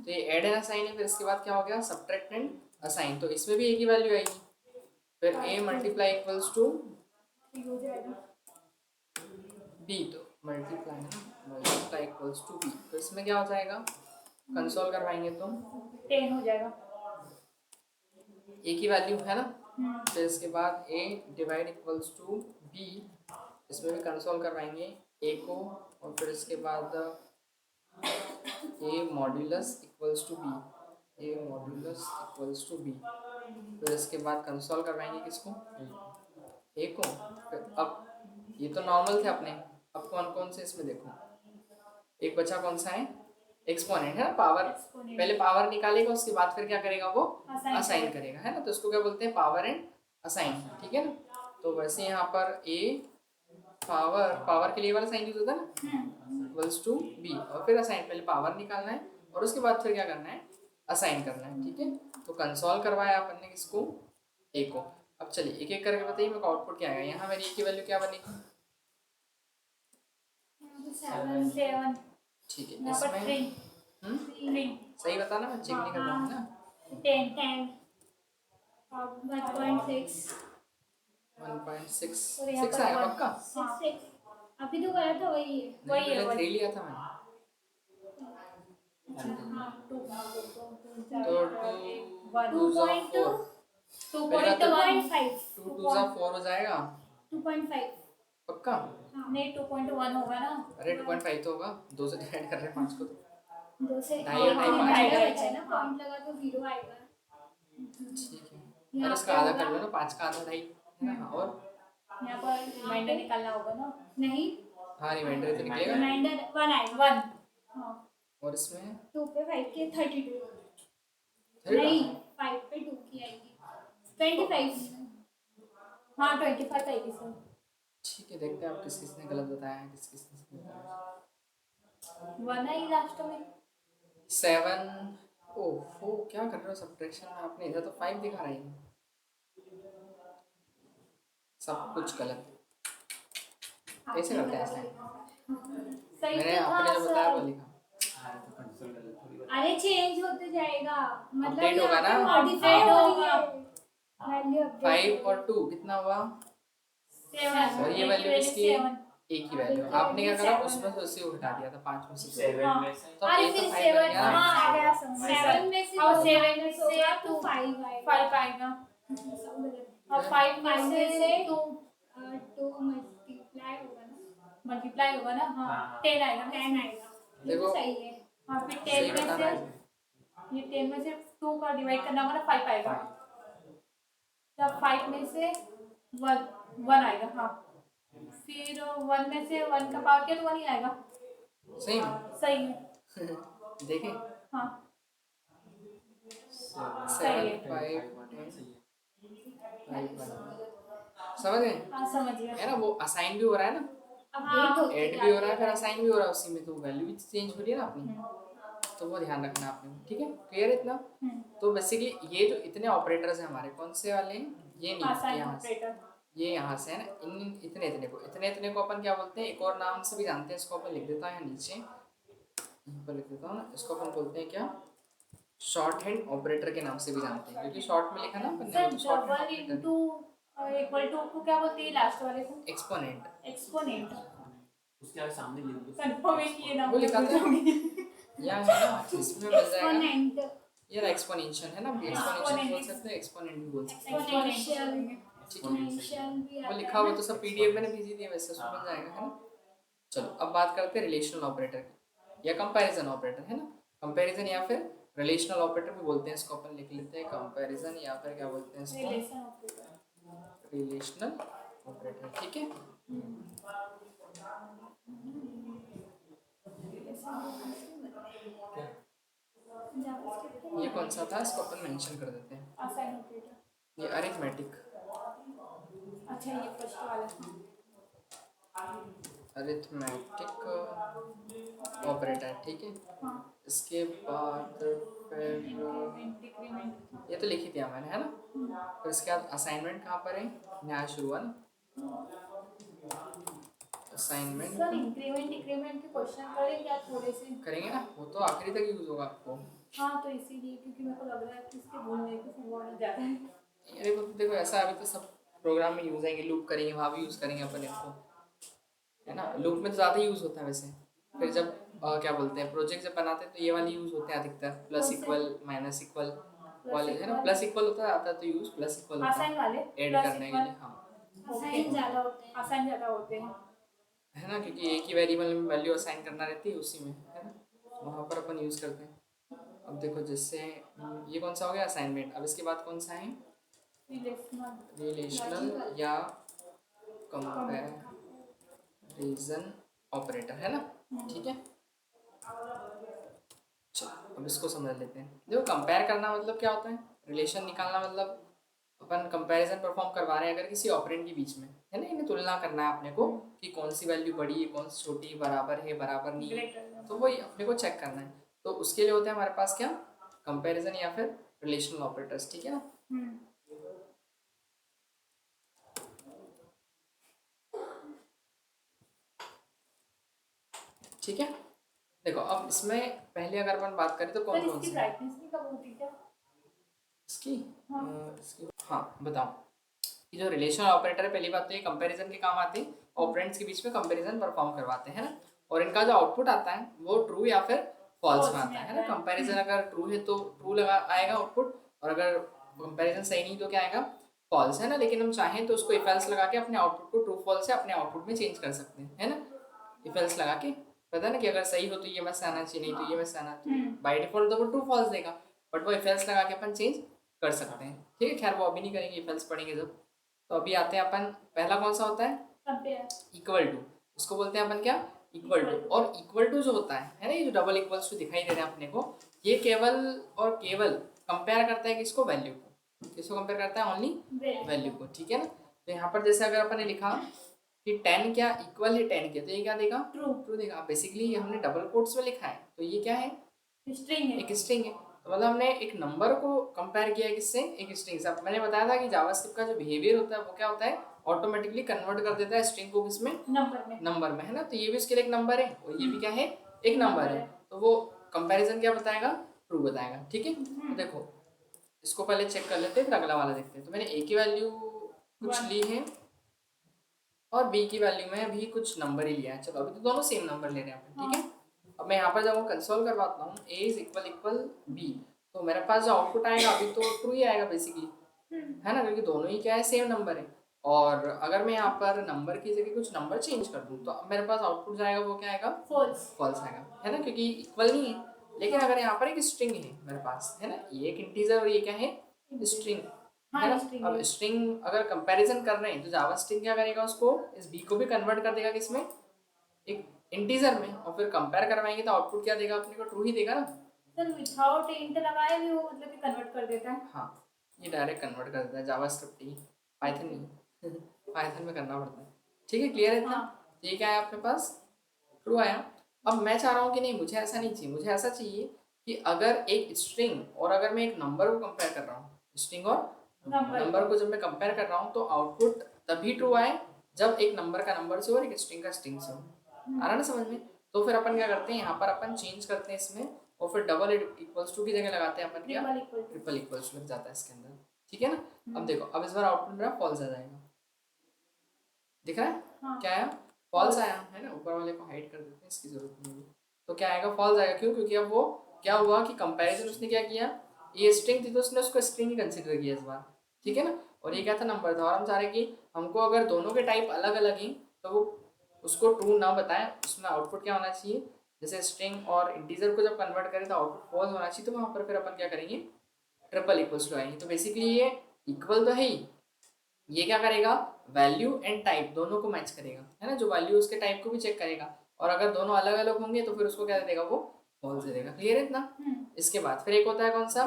तो ये ऐड एंड असाइन है, फिर इसके बाद क्या हो गया सब्ट्रैक्ट एंड असाइन, तो इसमें भी a की वैल्यू आएगी, फिर a मल्टीप्लाई इक्वल्स टू हो जाएगा b, तो मल्टीप्लाई है ना, मल्टीप्लाई इक्वल्स टू b, तो इसमें क्या हो जाएगा कंसोल करवाएंगे तो 10 हो जाएगा a की वैल्यू है ना, फिर इसके बाद a divide equals to b, इसमें भी कंसोल करवाएंगे a को, और फिर इसके बाद a modulus equals to b, a modulus equals to b, फिर इसके बाद कंसोल करवाएंगे किसको a को। फिर अब ये तो नॉर्मल थे अपने, अब कौन कौन से इसमें देखो, एक बचा कौन सा है एक्सपोनेंट, है ना, पावर, पहले पावर निकालेगा उसके बाद फिर क्या करेगा वो असाइन करेगा, है ना, तो इसको क्या बोलते हैं पावर एंड असाइन, ठीक है ना। तो वैसे यहाँ पर a पावर, पावर के लिए वाला साइन यूज होता है ना, इक्वल्स टू b, और फिर असाइन, पहले पावर निकालना है और उसके बाद फिर क्या करना है असाइन करना है, ठीक है। तो कंसोल करवाया अपन ने किसको a को। अब चलिए एक एक करके बताइए मेरे को आउटपुट क्या आएगा। यहाँ मेरी a की वैल्यू क्या बनेगी 7 ठीक है, यहाँ पर इसमें 3 सही बताना, मैं चेक नहीं कर रहा हूँ ना। 10 1.6 1.6 और यहाँ 6 पर आएगा पक्का? 6 अभी तो करा था वही है नहीं, पहले 3 लिया था मैंने, तो 2 जा 4 हो जाएगा 2.5 पक्का? नहीं 2.1 होगा ना। अरे 2.5 तो होगा, 2 से डिवाइड कर रहे हैं 5 को, तो 2 से ढाई और ढाई पाँच आएगा हो बच्चा ना पॉइंट लगा तो 0 आएगा। ठीक है, और इसका आधा कर लो ना, 5 का आधा 2.5 है ना। और यहाँ पर रिमाइंडर निकालना होगा ना। नहीं हाँ रिमाइंडर तो निकलेगा, रिमाइंडर 1 आएगा 1 हाँ और इसमें 2 पे 5 के 32 अरे नहीं 5 पे 2 की आएगी 25 हाँ 25 आएगी सर। ठीक है, देखते हैं आप किस किसने गलत बताया है, किस किसने सही बताया। 1 आई लास्ट में 7 ओहो क्या कर रहे हो सब्ट्रैक्शन में आपने, इधर तो 5 दिखा रही है, सब कुछ गलत। कैसे करते हैं ऐसे, सही मैंने तो आपने था जो बताया वो सर। लिखा, अरे चेंज होते जाएगा मतलब Update होगा ना? मॉडिफाइड होगा वैल्यू 5 और 2 कितना हुआ 7 और ये वैल्यू किसकी है एक ही वैल्यू, आपने क्या करा उसमें से उसी को घटा दिया था 5 में से 7 में से तो अरे एक तो फिर 5 7 बन गया ना। हाँ आ गया समझ 7 में से और 7 में से 2 5 आएगा और 5 में से 2 मल्टीप्लाई होगा ना हाँ 10 आएगा 10 आएगा ये तो देखो, सही है हाँ फिर सही 10 में बताना से है। ये 10 में से 2 का डिवाइड करना होगा ना 5 आएगा तब 5 में से 1 आएगा हाँ फिर 1 में से 1 का पावर क्या तो 1 ही आएगा सही में सही है देखें हाँ 7 5 समझ गए, हाँ समझ गया है ना, वो असाइन भी हो रहा है ना, अपडेट होती ऐड भी हो रहा है फिर असाइन भी हो रहा है उसी में, तो वैल्यू भी चेंज हो रही है ना अपनी। तो वो ध्यान रखना आपने, ठीक है, क्लियर इतना। हम्म, तो बेसिकली ये जो इतने ऑपरेटर्स हैं हमारे, कौन से वाले हैं, ये नहीं, असाइन यहाँ से, ऑपरेटर। ये यहाँ से है ना, इन इतने इतने को अपन क्या बोलते हैं, एक और नाम से भी जानते हैं, इसको अपन लिख देता है नीचे, यहाँ पर लिख देता हूँ ना, इसको अपन बोलते हैं क्या, शॉर्ट हैंड ऑपरेटर के नाम से भी जानते हैं, क्योंकि शॉर्ट में लिखा ना अपन ने, सर वो तो short hand double operator, into equal to को क्या बोलते हैं लास्ट वाले को? Exponent, exponent. उसके आगे सामने लिख दो। कंफर्म है कि ये नाम वो लिखा था या है ना, इसमें मिल जाएगा, एक्सपोनेंट। ये एक्सपोनेंशियल है ना, एक्सपोनेंशियल बोल सकते हैं, एक्सपोनेंट भी बोल सकते हैं, एक्सपोनेंशियल। ठीक है, एक्सपोनेंशियल भी वो आता लिखा है हुआ ना? तो सब पीडीएफ मैंने भेजी थी, वैसे उसमें मिल जाएगा, है ना। चलो अब बात करते हैं रिलेशनल ऑपरेटर की, या कंपैरिजन ऑपरेटर, है ना, कंपैरिजन या फिर रिलेशनल ऑपरेटर भी बोलते हैं इसको, अपन लिख लेते हैं कंपैरिजन, या फिर क्या बोलते हैं इसको, रिलेशन ऑपरेटर। रिलेशनल ऑपरेटर, ठीक है। ये कौन सा था, इसको अपन मेंशन कर देते हैं, असाइन ऑपरेटर। ये अरिथमेटिक, अच्छा ये फर्स्ट वाला था। अरिथमेटिक ऑपरेटर, ठीक है। हाँ। इसके बाद फिर इंक्रीमेंट डिक्रीमेंट। ये तो लिखी थी मैंने, है ना। फिर इसके बाद असाइनमेंट कहाँ पर है, यहाँ शुरू हुआ ना, असाइनमेंट सर इंक्रीमेंट डिक्रीमेंट के क्वेश्चन करें क्या थोड़े से? करेंगे ना, वो तो आखिरी तक यूज होगा आपको। हाँ तो इसीलिए, क्योंकि मेरे को लग रहा है कि इसके भूलने की संभावना ज़्यादा है। अरे वो तो देखो ऐसा, अभी तो सब प्रोग्राम में यूज आएंगे, लूप करेंगे, वहाँ भी यूज करेंगे अपन इसको, है ना। लूप में तो ज़्यादा यूज होता है वैसे। फिर जब क्या बोलते हैं, प्रोजेक्ट जब बनाते हैं तो ये वाले यूज होते हैं अधिकतर, प्लस कौन से? इक्वल माइनस इक्वल वाले, है ना। इक्वल? प्लस इक्वल होता है, आता है तो यूज प्लस इक्वल होता असाइन है वाले ऐड प्लस करने के इक्वल। लिए, हाँ, असाइन ज़्यादा होते हैं। असाइन ज़्यादा होते हैं। है ना, क्योंकि एक ही वेरिएबल में वैल्यू असाइन करना रहती है उसी में, है ना, वहाँ पर अपन यूज़ करते हैं। अब देखो जैसे ये कौन सा हो गया, असाइनमेंट। अब इसके बाद कौन सा है, रिलेशनल या कंपैरिजन ऑपरेटर, है ना, ठीक है। चलो अब इसको समझ लेते हैं। देखो कंपेयर करना मतलब क्या होता है, रिलेशन निकालना मतलब अपन कंपैरिजन परफॉर्म करवा रहे हैं अगर किसी ऑपरेंड के बीच में, है ना, इन्हें तुलना करना है अपने को कि कौन सी वैल्यू बड़ी है, कौन सी छोटी, बराबर है, बराबर नहीं है, तो वही अपने को चेक करना है। तो उसके लिए होते हैं हमारे पास क्या, कंपैरिजन या फिर रिलेशनल ऑपरेटर्स, ठीक है ना। ठीक है, देखो अब इसमें पहले अगर अपन बात करें तो कौन कौन इसकी सी, ब्राइटनेस भी कम होती क्या? इसकी हाँ। इसकी हाँ बताओ। ये जो रिलेशनल ऑपरेटर है, पहली बात तो ये कंपैरिजन के काम आते हैं, ऑपरेंड्स के बीच में कंपैरिजन परफॉर्म करवाते हैं ना, और इनका जो आउटपुट आता है वो ट्रू या फिर फॉल्स में आता है ना। कंपैरिजन अगर ट्रू है तो ट्रू लगा आएगा आउटपुट, और अगर कंपैरिजन सही नहीं तो क्या आएगा, फॉल्स, है ना। लेकिन हम चाहें तो उसको इफ एल्स लगा के अपने आउटपुट को ट्रू फॉल्स से अपने आउटपुट में चेंज कर सकते हैं, है ना। इफ एल्स लगा के पता है ना कि अगर सही हो तो ये मैसेज आना चाहिए, नहीं तो ये मैसेज आना चाहिए, बाय डिफॉल्ट तो वो ट्रू फॉल्स देगा, बट वो इफ एल्स लगा के अपन चेंज कर सकते हैं, ठीक है। खैर वो अभी नहीं करेंगे, इफ एल्स पढ़ेंगे जब। तो अभी आते हैं अपन, पहला कौन सा होता है, कंपेयर। इक्वल टू, उसको बोलते हैं अपन क्या, इक्वल टू। और इक्वल टू जो होता है ना, ये जो डबल इक्वल्स टू दिखाई दे रहे हैं अपने को, ये केवल और केवल कंपेयर करता है किसको, वैल्यू को। किसको कंपेयर करता है, ओनली वैल्यू को, ठीक है ना। तो यहाँ पर जैसे अगर अपन ने लिखा कि 10 क्या इक्वल है 10 के, तो ये क्या देगा, ट्रू। ट्रू देगा। बेसिकली हमने डबल कोट्स में लिखा है, तो ये क्या है, स्ट्रिंग है। एक स्ट्रिंग है। तो मतलब हमने एक नंबर को कंपेयर किया है किससे, एक स्ट्रिंग से। मैंने बताया था कि जावास्क्रिप्ट का जो बिहेवियर होता है वो क्या होता है, ऑटोमेटिकली कन्वर्ट कर देता है स्ट्रिंग को किसमें, नंबर में, है ना। तो ये भी उसके लिए एक नंबर है, और ये भी क्या है, एक नंबर है। तो वो कंपैरिजन क्या बताएगा, ट्रू बताएगा, ठीक है। तो देखो इसको पहले चेक कर लेते हैं, फिर अगला वाला देखते हैं। तो मैंने ए की वैल्यू कुछ ली है और बी की वैल्यू में भी कुछ नंबर ही लिया है। चलो अभी तो दोनों सेम नंबर ले रहे हैं अपन, ठीक है। अब मैं यहाँ पर जब कंसोल करवाता हूँ a is equal equal B, तो मेरे पास जो आउटपुट आएगा अभी तो ट्रू ही आएगा बेसिकली, है ना, क्योंकि दोनों ही क्या है, सेम नंबर है। और अगर मैं यहाँ पर नंबर की जगह कुछ नंबर चेंज कर दूँ तो अब मेरे पास आउटपुट जाएगा वो क्या आएगा, फॉल्स आएगा, है ना, क्योंकि इक्वल नहीं है। लेकिन अगर यहाँ पर एक स्ट्रिंग है मेरे पास, है ना, ये एक इंटीजर और ये क्या है, स्ट्रिंग, है ना। अब स्ट्रिंग अगर कंपैरिजन कर रहे हैं तो जावा स्ट्रिंग क्या करेगा, उसको इस बी को भी कन्वर्ट कर देगा किसमें, एक इंटीजर में, और फिर कंपेयर करवाएंगे तो आउटपुट क्या देगा अपने को, ट्रू ही देगा ना। सर विदाउट इंट लगाए भी वो मतलब कि कन्वर्ट कर देता है। हाँ ये डायरेक्ट कन्वर्ट कर देता है, जावास्क्रिप्ट ही, पाइथन नहीं पाइथन में करना पड़ता है, ठीक है, क्लियर है इतना। ये क्या है अपने पास, ट्रू आया। अब मैं चाह रहा हूँ कि नहीं मुझे ऐसा नहीं चाहिए, मुझे ऐसा चाहिए कि अगर एक स्ट्रिंग और अगर मैं एक नंबर को कंपेयर कर रहा हूँ, स्ट्रिंग और नंबर नंबर को जब मैं कंपेयर कर रहा हूँ तो आउटपुट तभी ट्रू आए जब एक नंबर का नंबर से हो और एक स्ट्रिंग का स्ट्रिंग से हो। आ रहा ना समझ में? तो फिर अपन क्या करते हैं, यहाँ पर अपन चेंज करते हैं इसमें और फिर डबल इक्वल्स टू की जगह लगाते हैं अपन क्या, ट्रिपल इक्वल्स लग जाता है इसके अंदर, ठीक है ना। अब देखो, अब इस बार आउटपुट मेरा फॉल्स आ जाएगा, दिख रहा है? हाँ। क्या आया? फॉल्स आया है ना। ऊपर वाले को हाइड कर देते हैं, इसकी जरूरत नहीं है। तो क्या आएगा? फॉल्स आएगा। क्यों? क्योंकि अब वो क्या हुआ कि कंपैरिजन उसने क्या किया, ये स्ट्रिंग थी तो उसने उसको स्ट्रिंग ही कंसीडर किया इस बार, ठीक है ना। और ये क्या था? नंबर था। और हम चाह रहे कि हमको अगर दोनों के टाइप अलग अलग ही तो वो उसको ट्रू ना बताए, उसमें आउटपुट क्या होना चाहिए, जैसे स्ट्रिंग और इंटीजर को जब कन्वर्ट करें तो आउटपुट फॉल्स होना चाहिए। तो वहाँ पर फिर अपन क्या करेंगे, ट्रिपल इक्वल्स टू आएंगे। तो बेसिकली ये इक्वल तो है ही, ये क्या करेगा, वैल्यू एंड टाइप दोनों को मैच करेगा, है ना। जो वैल्यू उसके टाइप को भी चेक करेगा, और अगर दोनों अलग अलग होंगे तो फिर उसको क्या दे देगा, वो फॉल्स दे देगा। क्लियर है इतना? इसके बाद फिर एक होता है कौन सा,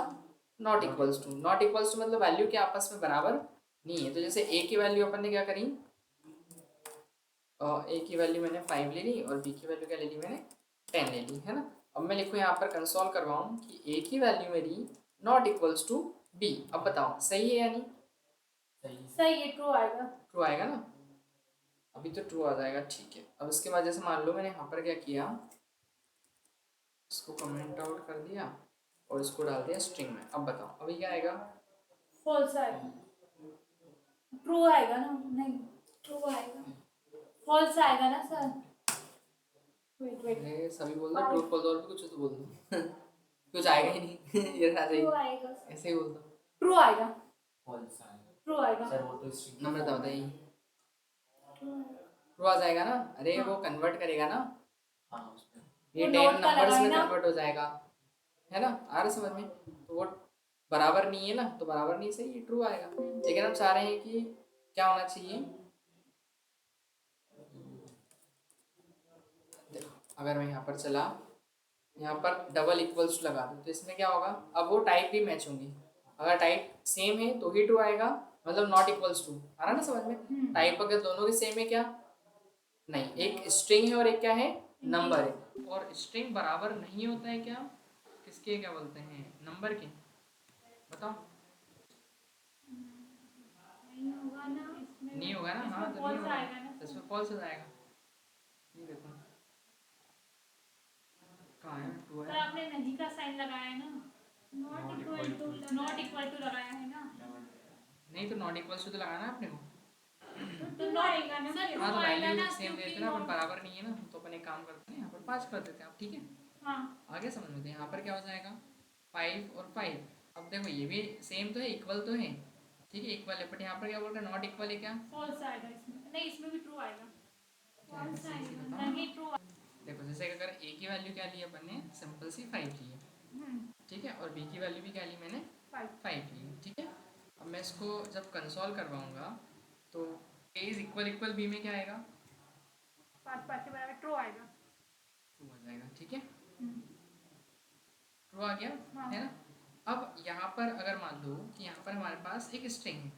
not equals to. Not equals to मतलब वैल्यू के आपस में बराबर नहीं है। तो जैसे ए की वैल्यू अपन ने क्या करी, ए की वैल्यू मैंने 5 ले ली और बी की वैल्यू क्या ले ली मैंने, 10 ले ली, है ना। अब मैं लिखूँ यहाँ पर कंसोल करवाऊँ कि ए की वैल्यू मेरी नॉट इक्वल्स टू बी। अब बताओ सही है या नहीं? सही है, ट्रू आएगा। ट्रू आएगा ना, अभी तो ट्रू आ जाएगा, ठीक है। अब इसके बाद जैसे मान लो मैंने यहाँ पर क्या किया, इसको कमेंट आउट कर दिया और इसको डाल दिया स्ट्रिंग में। अब बताओ अभी क्या आएगा, फॉल्स आएगा। ट्रू आएगा ना? नहीं, ट्रू आएगा। फॉल्स आएगा ना सर? वेट वेट, अरे सभी बोल दो, ट्रू फॉल्स और भी कुछ तो बोल दो कुछ आएगा ही नहीं ये आ ट्रू जाएगी, आएगा। ऐसे ही बोल दो। ट्रू आएगा। फॉल्स आएगा ट्रू आएगा। सर, वो तो स्ट्रिंग नंबर बता बताइए, True ट्रू आ जाएगा ना। अरे हाँ। वो कन्वर्ट करेगा ना, हाँ उसमें ये वो 10 नोट का नंबर्स में लगाए ना। कन्वर्ट हो जाएगा, है ना। आ रहा समझ में? तो वो बराबर नहीं है ना, तो बराबर नहीं सही, ट्रू आएगा। लेकिन हम चाह रहे हैं कि क्या होना चाहिए, देखो अगर मैं यहाँ पर चला, यहाँ पर डबल इक्वल्स लगा दूँ तो इसमें क्या होगा, अब वो टाइप भी मैच होंगी। अगर टाइप सेम है तो ही ट्रू आएगा, मतलब नॉट इक्वल्स टू। आ रहा ना समझ में? टाइप अगर दोनों के सेम है क्या, नहीं, एक स्ट्रिंग है और एक क्या है, नंबर है। और स्ट्रिंग बराबर नहीं होता है क्या, किसके, क्या बोलते हैं, नंबर के, बताओ। नहीं होगा ना इसमें। नहीं होगा ना, हाँ तो नहीं फॉल्स होगा, आएगा ना तो इसमें फॉल्स हो जाएगा। ये देखो कहाँ है, ट्रू सर, है। आपने नहीं का साइन लगाया है ना? नॉट इक्वल टू लगाया है ना? नहीं तो नॉट इक्वल्स टू तो लगाना है अपने को। तो नॉट आएगा ना सर? हाँ तो ट्रू आएगा वैल्यू ना, सेम दे देते ना, अपन बराबर नहीं है ना, तो अपन एक काम करते हैं यहाँ पर 5 कर देते हैं आप, ठीक है। हाँ। आगे समझ में, यहाँ पर क्या हो जाएगा, 5 और 5। अब देखो ये भी सेम तो है, इक्वल तो है, ठीक है, इक्वल है, बट यहाँ पर क्या बोल रहे हैं, नॉट इक्वल है क्या, फॉल्स आएगा इसमें। नहीं, इसमें भी ट्रू आएगा। फॉल्स सही से आएगा बताओ। नहीं, ट्रू। देखो जैसे अगर ए की वैल्यू क्या ली अपन ने, सिंपल सी 5 ली है, ठीक है, और बी की वैल्यू भी क्या ली मैंने, 5 ली है, ठीक है। अब मैं इसको जब कंसोल करवाऊंगा तो ए इज इक्वल इक्वल बी में क्या आएगा, 5 5 के बराबर ट्रू आएगा। ट्रू हो जाएगा, ठीक है, ट्रू आ गया, है ना। अब यहाँ पर अगर मान लो कि यहाँ पर हमारे पास एक स्ट्रिंग है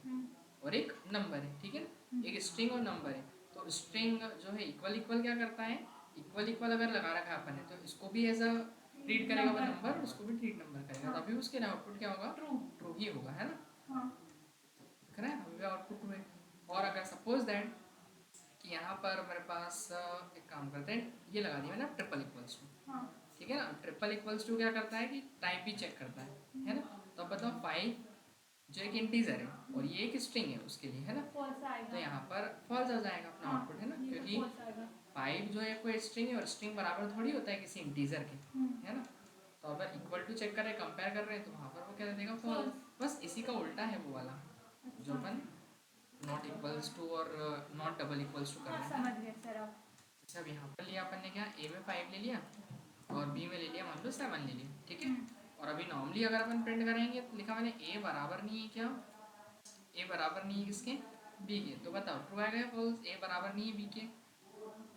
और एक नंबर है, ठीक है, एक स्ट्रिंग और नंबर है। तो स्ट्रिंग जो है इक्वल इक्वल क्या करता है, इक्वल इक्वल अगर लगा रखा है अपन ने तो इसको भी एज अ ट्रीट करेगा वो नंबर, उसको भी ट्रीट नंबर करेगा, तो अभी उसके आउटपुट क्या होगा, ट्रू, ट्रू ही होगा, है ना। दिख रहा है अभी भी आउटपुट ट्रू है। और अगर सपोज दैट कि यहाँ पर मेरे पास एक काम करते हैं, ये लगा दिया मैंने ट्रिपल इक्वल्स टू, ठीक है ना। ट्रिपल इक्वल्स टू क्या करता है कि टाइप भी चेक करता है ना। तो अब बताओ 5 जो एक इंटीजर है और ये एक स्ट्रिंग है उसके लिए, है ना, तो यहाँ पर फॉल्स आ जाएगा अपना आउटपुट, है ना, क्योंकि 5 जो है कोई स्ट्रिंग है और स्ट्रिंग बराबर थोड़ी होता है किसी इंटीजर के, है ना। तो अगर इक्वल टू चेक कर रहे हैं, कंपेयर कर रहे हैं, तो वहाँ पर वो क्या दे देगा, फॉल्स। बस इसी का उल्टा है वो वाला जो अपन नॉट इक्वल्स टू और नॉट डबल इक्वल्स टू कर रहे हैं। समझ गए सर आप। अच्छा अब यहाँ पर लिया अपन ने क्या, ए में 5 ले लिया और बी में ले लिया मान लो 7 ले लिया, ठीक है। और अभी नॉर्मली अगर अपन प्रिंट करेंगे तो लिखा मैंने ए बराबर नहीं है क्या, ए बराबर नहीं है किसके, बी के। तो बताओ ट्रू आएगा या फॉल्स, ए बराबर नहीं है बी के,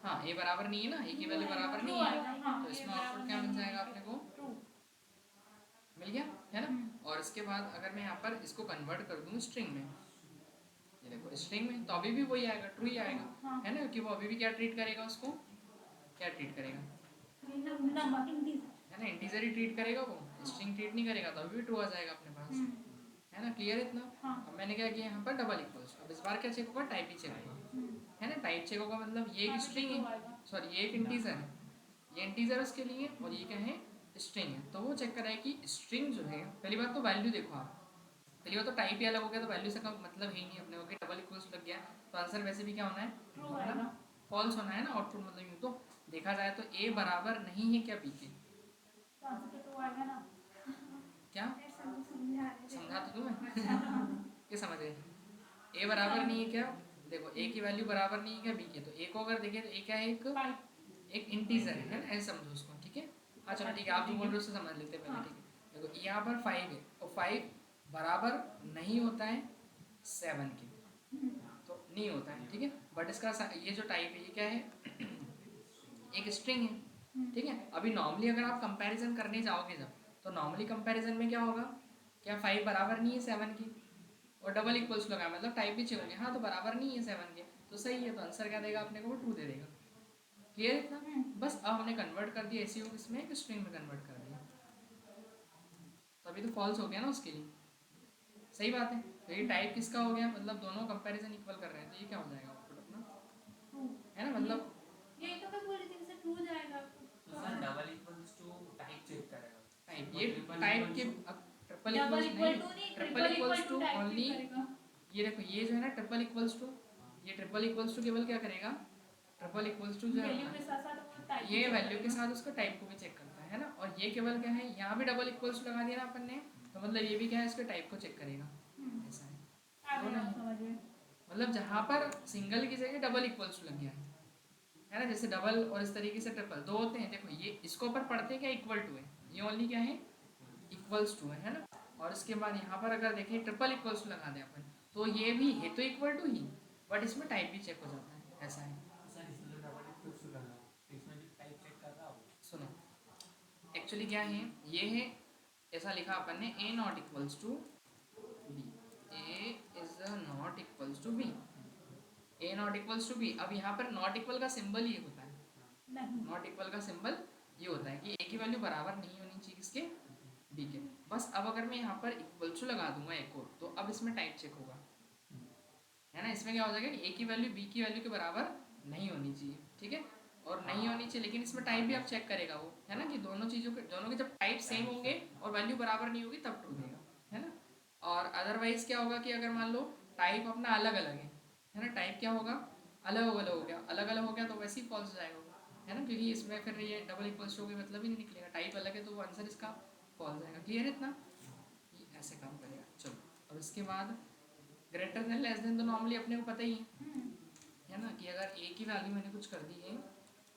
हाँ ए बराबर नहीं है ना, ए की वैल्यू बराबर नहीं है, तो इसमें आउटपुट क्या मिल जाएगा अपने को, ट्रू मिल गया, है ना। और इसके बाद अगर मैं यहाँ पर इसको कन्वर्ट कर दूँ स्ट्रिंग में, ये देखो स्ट्रिंग में, तो अभी भी वही आएगा, ट्रू ही आएगा, है ना, क्योंकि वो अभी भी क्या ट्रीट करेगा, उसको क्या ट्रीट करेगा, है है ना, इंटीजर ही ट्रीट करेगा वो, स्ट्रिंग ट्रीट नहीं करेगा तो अभी भी ट्रू आ जाएगा अपने पास, है ना, क्लियर इतना। हाँ। अब मैंने क्या किया यहाँ पर डबल इक्वल्स, अब इस बार क्या चेक होगा, टाइप ही चेक होगा, है ना, टाइप चेक होगा मतलब ये एक स्ट्रिंग है, सॉरी ये एक इंटीजर है, ये इंटीजर उसके लिए और ये क्या है, स्ट्रिंग है, तो वो चेक कराए कि स्ट्रिंग जो है, पहली बात तो वैल्यू देखो आप, पहली बात तो टाइप ही अलग हो गया तो वैल्यू से का मतलब ही नहीं अपने को कि डबल इक्वल्स लग गया, तो आंसर वैसे भी क्या होना है, ट्रू आएगा। फॉल्स होना है ना, आउटपुट मतलब यूँ तो देखा जाए तो ए बराबर नहीं है क्या बी के, तो आंसर तो ट्रू आएगा ना। क्या समझा तो तुम्हें क्या समझ गए, ए हाँ। बराबर नहीं है क्या, देखो ए की वैल्यू बराबर नहीं है क्या बी के, तो ए को अगर देखें तो ए क्या है, एक इंटीजर है ना, ऐसे समझो उसको, ठीक है। हाँ चलो ठीक है, आप जो बोल रहे हो उससे समझ लेते हैं पहले, ठीक है। देखो यहाँ पर 5 है और 5 बराबर नहीं होता है 7 के, तो नहीं होता है, ठीक है। बट इसका ये जो टाइप है ये क्या है, एक स्ट्रिंग है, ठीक है। अभी नॉर्मली अगर आप कंपैरिजन करने जाओगे जब, तो नॉर्मली कंपैरिजन में क्या होगा, क्या 5 बराबर नहीं है 7 की, और डबल इक्वल्स लगा मतलब टाइप भी चाहिए होंगे, हाँ तो बराबर नहीं है 7 के, तो सही है, तो आंसर क्या देगा अपने को, वो ट्रू दे देगा, क्लियर इतना। बस अब हमने कन्वर्ट कर दिया एसी को किसमें, एक स्ट्रिंग में कन्वर्ट कर दिया, तो अभी तो फॉल्स हो गया ना उसके लिए, सही बात है। तो ये टाइप किसका हो गया, मतलब दोनों कंपैरिजन इक्वल कर रहे हैं, तो ये क्या हो जाएगा आउटपुट अपना, है ना, मतलब यही तो मैं बोल रही थी कि ट्रू जाएगा। तो sir double equals to type check करेगा, टाइप, ये टाइप के अब ट्रिपल डबल इक्वल्स इक्वल नहीं, टू नहीं, triple equals to type only, करेगा। ये देखो ये जो है ना ट्रिपल इक्वल्स टू, ये ट्रिपल इक्वल्स टू केवल क्या करेगा, ट्रिपल इक्वल्स टू जो है वैल्यू के साथ साथ वो टाइप ये वैल्यू के साथ उसका टाइप को भी चेक करता है ना, और ये केवल क्या है, यहाँ भी डबल इक्वल्स लगा दिया ना अपन ने, तो मतलब ये भी क्या है, इसके टाइप को चेक करेगा, ऐसा है, आ दोनों गया ही। समझ में। मतलब जहाँ पर सिंगल की जगह डबल इक्वल्स लग गया है ना, जैसे डबल और इस तरीके से ट्रिपल दो होते हैं, देखो ये इसको ऊपर पढ़ते हैं क्या, इक्वल टू है, ये ओनली क्या है, इक्वल्स टू है ना, और इसके बाद यहाँ पर अगर देखें ट्रिपल इक्वल्स टू लगा दें अपन, तो ये भी है तो इक्वल टू ही, बट इसमें टाइप भी चेक हो जाता है, ऐसा है। सर इसमें तो डबल इक्वल्स टू लगा, तो इसमें भी टाइप चेक कर रहा हो। सुनो एक्चुअली क्या है, ये है ऐसा लिखा अपन ने, a not equals to B, a is not equals to B, a not equals to B. अब यहाँ पर नॉट इक्वल का सिंबल ये होता है, नहीं नॉट इक्वल का सिंबल ये होता है कि ए की वैल्यू बराबर नहीं होनी चाहिए किसके, बी के। बस अब अगर मैं यहाँ पर इक्वल टू लगा दूंगा एक और, तो अब इसमें टाइप चेक होगा, है ना, इसमें क्या हो जाएगा कि ए की वैल्यू बी की वैल्यू के बराबर नहीं होनी चाहिए, ठीक है, और नहीं होनी चाहिए, लेकिन इसमें टाइप भी आप चेक करेगा वो, है ना, कि दोनों चीज़ों के, दोनों के जब टाइप सेम होंगे और वैल्यू बराबर नहीं होगी तब ट्रू देगा, है ना। और अदरवाइज क्या होगा कि अगर मान लो टाइप अपना अलग अलग है ना, टाइप क्या होगा, अलग अलग हो गया, अलग अलग हो गया तो वैसे ही फॉल्स जाएगा, है ना, क्योंकि इसमें फिर ये डबल इक्वल्स हो गए मतलब ही नहीं निकलेगा, टाइप अलग है तो वो आंसर इसका फॉल्स जाएगा, क्लियर है इतना, ये ऐसे काम करेगा। चलो अब इसके बाद ग्रेटर देन लेस देन तो नॉर्मली अपने को पता ही है ना, कि अगर ए की वैल्यू मैंने कुछ कर दी है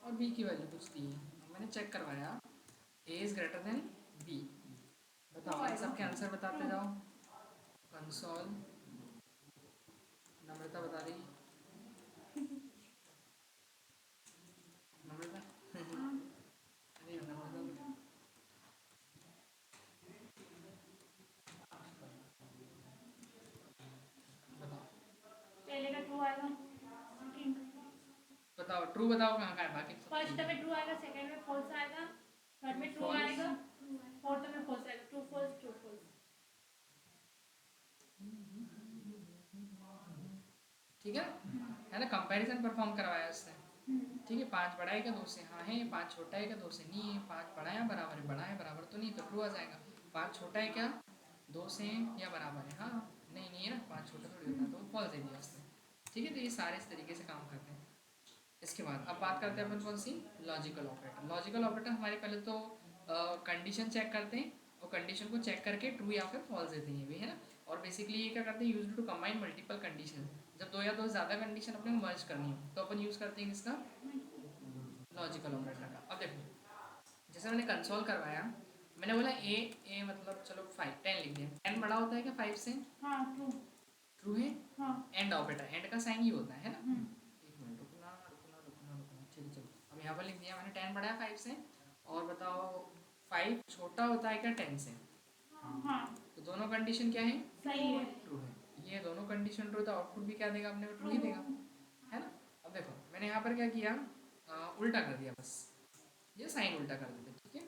और बी की वैल्यू कुछ दी है, मैंने चेक करवाया ए इज ग्रेटर देन बी, बताओ इन सबके आंसर बताते जाओ, कंसोल, नम्रता बता देगी, नम्रता अरे नम्रता बता, बताओ पहले का ट्रू आएगा, बताओ ट्रू बताओ कहाँ का है, बाकी सब फर्स्ट ठीक है। में ट्रू आएगा, सेकंड में फॉल्स आएगा, थर्ड में ट्रू False. आएगा, फोर्थ में फॉल्स आएगा, ट्रू फॉल्स ट्रू फॉल्स। ठीक है ना, कंपैरिजन परफॉर्म करवाया उससे, ठीक है, 5 बड़ा है क्या 2 से, हाँ है, 5 छोटा है क्या 2 से, नहीं है, 5 बड़ा है बराबर है, बड़ा है बराबर तो नहीं, तो ट्रू आ जाएगा। 5 छोटा है क्या 2 से या बराबर है, हाँ नहीं नहीं है ना, 5 छोटा थोड़ी होता है, तो फॉल्स दे दिया उसने, ठीक है। तो ये सारे इस तरीके से काम करते हैं। इसके बाद अब बात करते हैं अपन कौन सी, लॉजिकल ऑपरेटर। लॉजिकल ऑपरेटर हमारे पहले तो कंडीशन चेक करते हैं और कंडीशन को चेक करके ट्रू या फिर फॉल्स देते हैं, भी है ना। और बेसिकली ये क्या करते हैं, use to combine multiple condition, जब 2 या 2 ज़्यादा कंडीशन अपने को मर्ज करनी हो तो अपन यूज़ करते हैं इसका लॉजिकल ऑपरेटर का। अब देखो जैसे मैंने कंसोल करवाया, मैंने बोला ए मतलब चलो 5 10 लिख दिया, 10 बड़ा होता है क्या 5 से, हाँ ट्रू, ट्रू है। हाँ एंड ऑपरेटर, एंड का साइन ये होता है ना, एक मिनट रुकना रुकना रुकना रुकना, ठीक है चलो अब यहाँ पर लिख दिया मैंने 10 बड़ा है 5 से, और बताओ 5 छोटा होता है क्या 10 से, हाँ तो दोनों कंडीशन क्या है, सही है, ट्रू है। ये दोनों कंडीशन ट्रू, तो आउटपुट भी क्या देगा अपने को, ट्रू ही देगा, है ना। अब देखो मैंने यहाँ पर क्या किया, उल्टा कर दिया, बस ये साइन उल्टा कर देते, ठीक है।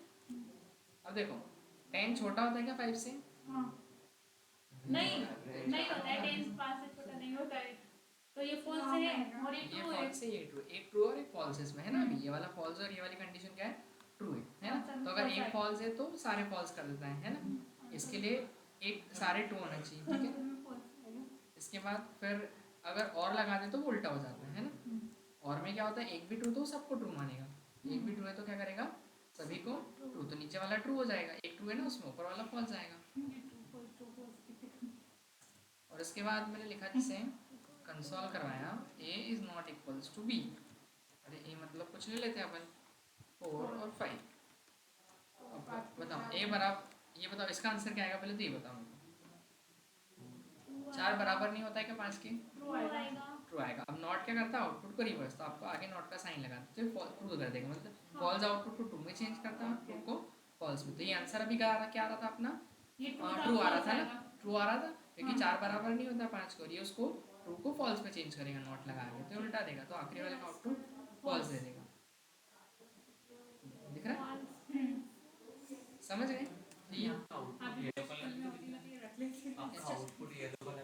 अब देखो 10 छोटा होता है क्या 5 से? हाँ नहीं नहीं होता है, 10 5 से छोटा नहीं होता है, तो ये फॉल्स है और ये ये ट्रू है। फॉल्स है, ये ट्रू, एक ट्रू और एक फॉल्स है इसमें, है ना? अभी ये वाला फॉल्स और ये वाली कंडीशन क्या है? ट्रू है ना? हाँ, तो अगर false एक है। फॉल्स है तो सारे फॉल्स कर देता है ना? इसके लिए एक सारे ट्रू होना चाहिए, ठीक है? इसके बाद फिर अगर और लगा दे तो वो उल्टा हो जाता है ना? और में क्या होता है, एक भी ट्रू तो सबको ट्रू मानेगा, एक भी ट्रू है तो क्या करेगा, सभी को ट्रू, तो नीचे वाला ट्रू हो जाएगा, एक ट्रू है ना उसमें, ऊपर वाला फॉल्स आएगा। और इसके बाद मैंने लिखा जिसे कंसोल करवाया a is not equals to b, अरे a मतलब कुछ ले लेते हैं अपन 4 और 5। अब बताओ a बराबर, ये बताओ इसका आंसर क्या आएगा, पहले तो ये बताओ मेरे को। 4 बराबर नहीं होता है क्या 5 के? ट्रू आएगा। ट्रू आएगा। अब नॉट क्या करता है, आउटपुट को रिवर्स, तो आपको आगे नॉट का साइन लगा देते तो ट्रू कर देगा, मतलब फॉल्स आउटपुट को ट्रू में चेंज करता है, ट्रू को फॉल्स में। तो ये आंसर अभी क्या आ रहा था अपना, ये ट्रू आ रहा था ना, आएगा। ट्रू आ रहा था क्योंकि 4 बराबर नहीं होता 5 को, ये उसको ट्रू को फॉल्स में चेंज करेगा नॉट लगा के, तो उल्टा देगा, तो आखिरी वाले का आउटपुट फॉल्स दे देगा। दिख रहा है? समझ गए? तो ये आउटपुट येलो कलर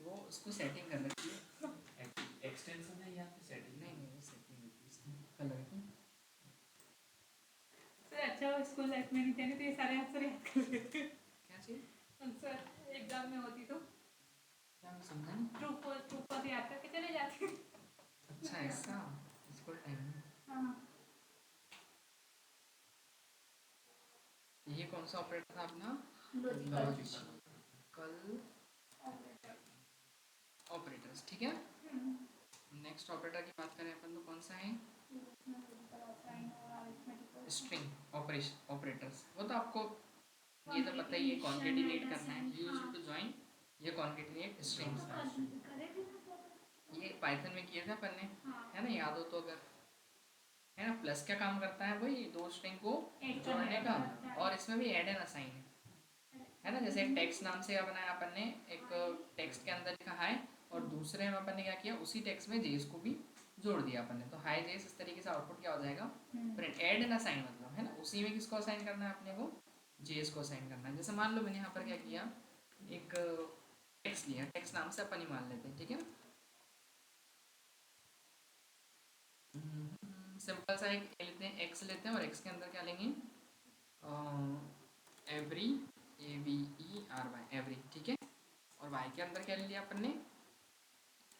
वो उसको सेटिंग कर रखी है, एक्सटेंशन है या फिर सेटिंग? नहीं वो सेटिंग होती है कलर की। सर अच्छा वो स्कूल लाइफ में नहीं थे तो ये सारे आंसर याद कर लेते। क्या चीज़? सर एग्जाम में होती तो क्या मैं समझा नहीं। ट्रू को याद करके चले जाते। अच्छा ऐसा स्कूल टाइम में। हाँ ये कौन सा ऑपरेटर था अपना? लॉजिकल ऑपरेटर्स, ठीक है। नेक्स्ट ऑपरेटर की बात करें अपन तो कौन सा है? स्ट्रिंग ऑपरेशन ऑपरेटर्स, वो तो आपको ये तो पता ही है, कॉन्केटिनेट करना है, यूज टू जॉइन, ये कॉन्केटिनेट स्ट्रिंग्स, ये पाइथन में किए थे अपन ने, है ना, याद हो तो अगर, है ना। प्लस क्या काम करता है, वही दो स्ट्रिंग को जोड़ने का, और इसमें भी ऐड एंड असाइन है ना। जैसे एक टेक्स्ट नाम से बनाया अपन ने, एक टेक्स्ट के अंदर लिखा हाय, और दूसरे में अपन ने क्या किया, उसी टेक्स्ट में जेस को भी जोड़ दिया अपन ने, तो हाय जेस, इस तरीके से आउटपुट क्या हो जाएगा, प्रिंट। ऐड एंड असाइन मतलब, है ना, उसी में किसको असाइन करना है अपने को, जेस को असाइन करना है। जैसे मान लो मैंने यहाँ पर क्या किया, एक टेक्स्ट लिया, टेक्स्ट नाम से अपन ही मान लेते हैं, ठीक है। सिंपल सा एक लेते हैं, एक्स लेते हैं, और एक्स के अंदर क्या लेंगे, एवरी, AVERY, एवरी, ठीक है। और वाई के अंदर क्या ले लिया अपन ने,